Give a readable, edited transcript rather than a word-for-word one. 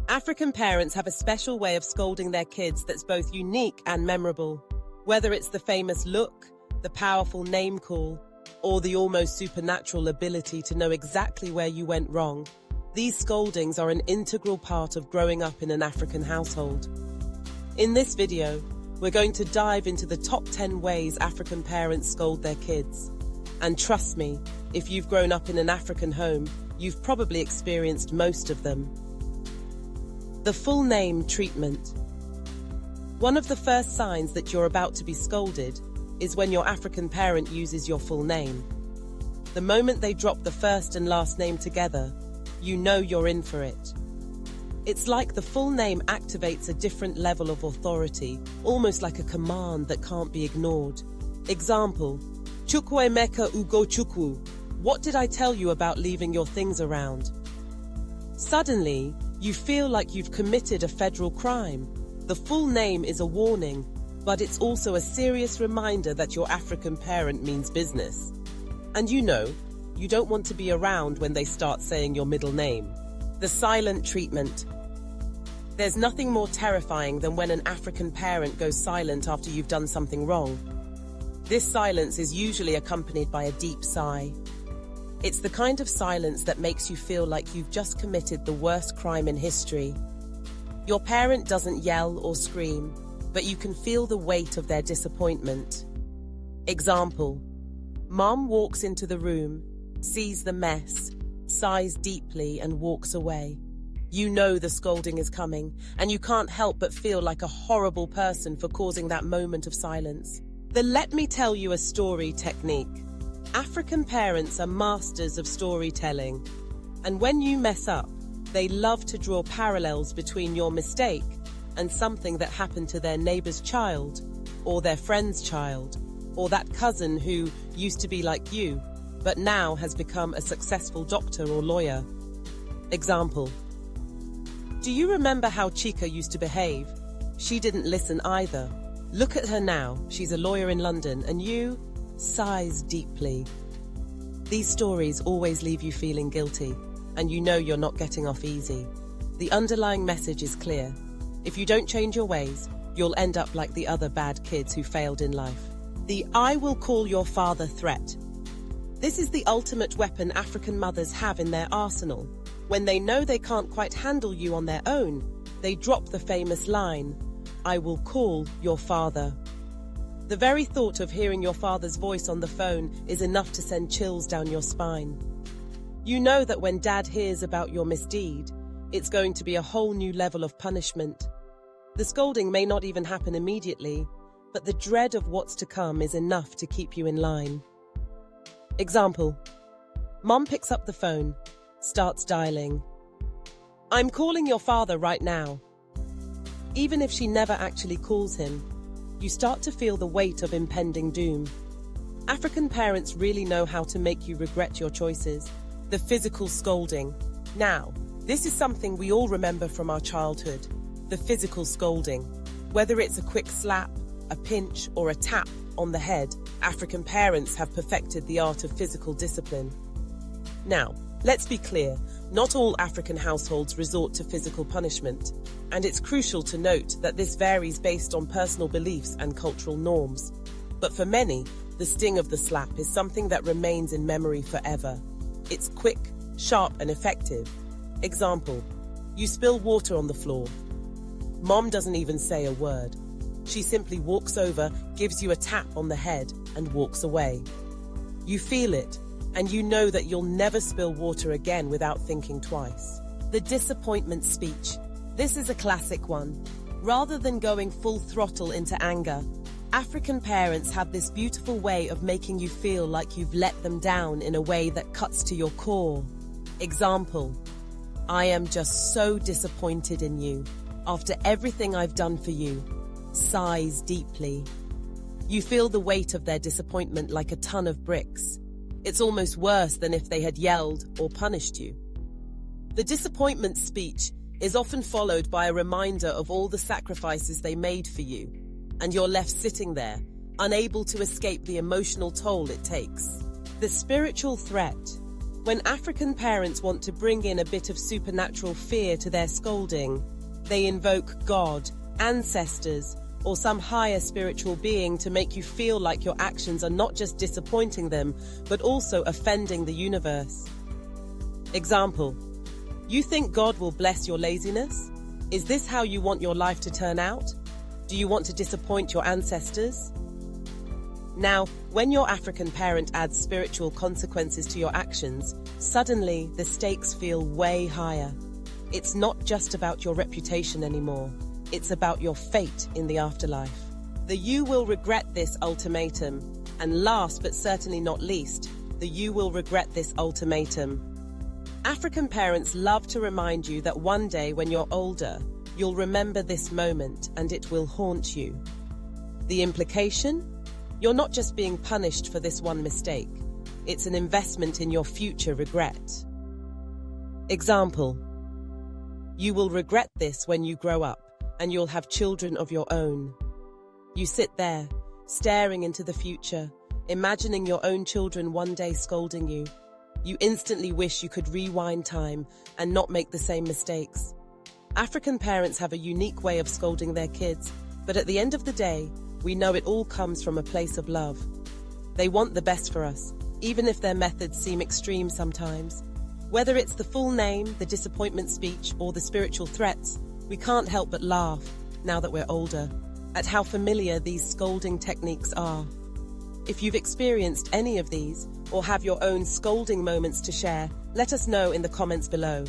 African parents have a special way of scolding their kids that's both unique and memorable. Whether it's the famous look, the powerful name call, or the almost supernatural ability to know exactly where you went wrong, these scoldings are an integral part of growing up in an African household. In this video, we're going to dive into the top 10 ways African parents scold their kids. And trust me, if you've grown up in an African home, you've probably experienced most of them. The full name treatment. One of the first signs that you're about to be scolded is when your African parent uses your full name. The moment they drop the first and last name together, you know you're in for it. It's like the full name activates a different level of authority, almost like a command that can't be ignored. Example, Chukwuemeka Ugochukwu. What did I tell you about leaving your things around? Suddenly, you feel like you've committed a federal crime. The full name is a warning, but it's also a serious reminder that your African parent means business. And you know, you don't want to be around when they start saying your middle name. The silent treatment. There's nothing more terrifying than when an African parent goes silent after you've done something wrong. This silence is usually accompanied by a deep sigh. It's the kind of silence that makes you feel like you've just committed the worst crime in history. Your parent doesn't yell or scream, but you can feel the weight of their disappointment. Example, Mom walks into the room, sees the mess, sighs deeply and walks away. You know the scolding is coming, and you can't help but feel like a horrible person for causing that moment of silence. The let me tell you a story technique. African parents are masters of storytelling, and when you mess up, they love to draw parallels between your mistake and something that happened to their neighbor's child, or their friend's child, or that cousin who used to be like you, but now has become a successful doctor or lawyer. Example, do you remember how Chika used to behave? She didn't listen either. Look at her now, she's a lawyer in London, and you sighs deeply. These stories always leave you feeling guilty, and you know you're not getting off easy. The underlying message is clear. If you don't change your ways, you'll end up like the other bad kids who failed in life. The I will call your father threat. This is the ultimate weapon African mothers have in their arsenal. When they know they can't quite handle you on their own, they drop the famous line, I will call your father. The very thought of hearing your father's voice on the phone is enough to send chills down your spine. You know that when Dad hears about your misdeed, it's going to be a whole new level of punishment. The scolding may not even happen immediately, but the dread of what's to come is enough to keep you in line. Example, Mom picks up the phone, starts dialing. I'm calling your father right now. Even if she never actually calls him, you start to feel the weight of impending doom. African parents really know how to make you regret your choices. The physical scolding. Now, this is something we all remember from our childhood. The physical scolding. Whether it's a quick slap, a pinch, or a tap on the head, African parents have perfected the art of physical discipline. Now, let's be clear, not all African households resort to physical punishment, and it's crucial to note that this varies based on personal beliefs and cultural norms. But for many, the sting of the slap is something that remains in memory forever. It's quick, sharp, and effective. Example, you spill water on the floor. Mom doesn't even say a word. She simply walks over, gives you a tap on the head, and walks away. You feel it, and you know that you'll never spill water again without thinking twice. The disappointment speech. This is a classic one. Rather than going full throttle into anger, African parents have this beautiful way of making you feel like you've let them down in a way that cuts to your core. Example, I am just so disappointed in you. After everything I've done for you, sighs deeply. You feel the weight of their disappointment like a ton of bricks. It's almost worse than if they had yelled or punished you. The disappointment speech is often followed by a reminder of all the sacrifices they made for you, and you're left sitting there, unable to escape the emotional toll it takes. The spiritual threat. When African parents want to bring in a bit of supernatural fear to their scolding, they invoke God, ancestors, or some higher spiritual being to make you feel like your actions are not just disappointing them, but also offending the universe. Example: you think God will bless your laziness? Is this how you want your life to turn out? Do you want to disappoint your ancestors? Now, when your African parent adds spiritual consequences to your actions, suddenly the stakes feel way higher. It's not just about your reputation anymore. It's about your fate in the afterlife. The "you will regret this" ultimatum. And last but certainly not least, the "you will regret this" ultimatum. African parents love to remind you that one day when you're older, you'll remember this moment and it will haunt you. The implication? You're not just being punished for this one mistake. It's an investment in your future regret. Example: you will regret this when you grow up and you'll have children of your own. You sit there, staring into the future, imagining your own children one day scolding you. You instantly wish you could rewind time and not make the same mistakes. African parents have a unique way of scolding their kids, but at the end of the day, we know it all comes from a place of love. They want the best for us, even if their methods seem extreme sometimes. Whether it's the full name, the disappointment speech, or the spiritual threats, we can't help but laugh, now that we're older, at how familiar these scolding techniques are. If you've experienced any of these, or have your own scolding moments to share, let us know in the comments below.